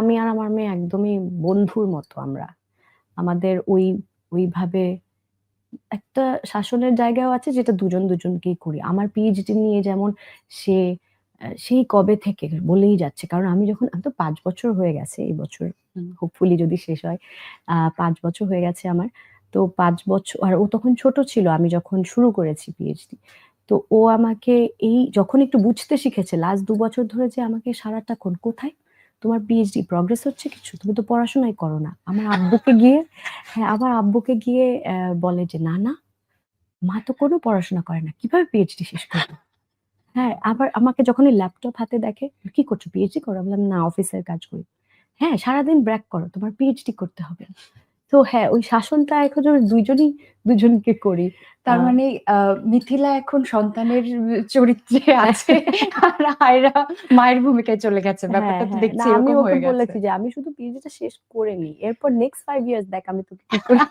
আমি আর আমার মেয়ে একদমই বন্ধুর মতো আমরা। আমাদের ওইভাবে একটা শাসনের জায়গাও আছে যেটা দুজন দুজনকেই করি। আমার পিএইচডি নিয়ে যেমন সে সেই কবে থেকে বলেই যাচ্ছে। কারণ আমি তো ৫ বছর হয়ে গেছে এই বছর হোপফুলি যদি শেষ হয়। ৫ বছর হয়ে গেছে আমার। তো ৫ বছর আর ও তখন ছোট ছিল আমি যখন শুরু করেছি পিএইচডি। তো ও আমাকে এই যখন একটু বুঝতে শিখেছে লাস্ট ২ বছর ধরে যে আমাকে সারাটাক্ষণ "কোথায়? তোমার পিএইচডি প্রগ্রেস হচ্ছে কিছু? তুমি তো পড়াশোনাই করো না।" আমার আব্বুকে গিয়ে বলে যে, "না, না, মা তো কোনো পড়াশোনা করে না। কিভাবে পিএইচডি শেষ করবে?" হ্যাঁ, আবার আমাকে যখন ওই ল্যাপটপ হাতে দেখে, "কি করছো? পিএইচডি করো?" আমি বললাম, "না, অফিসের কাজ করি।" "হ্যাঁ, সারাদিন ব্র্যাক করো। তোমার পিএইচডি করতে হবে।" তো হ্যাঁ, ওই শাসনটা এখন দুইজনই দুজনকে করি। আ তার মানে মিথিলা এখন সন্তানের চরিত্রে আছে আর আয়রা মায়ের ভূমিকায় চলে গেছে। হ্যাঁ, ব্যাপারটা তো হ্যাঁ। না দেখছি আমি এরকম ওকে হয়ে গেছে। বলেছি যে, "আমি শুধু পিএইচডিটা শেষ করে নিই। এরপর নেক্সট 5 ইয়ার্স দেখ আমি তোকে কি করি।"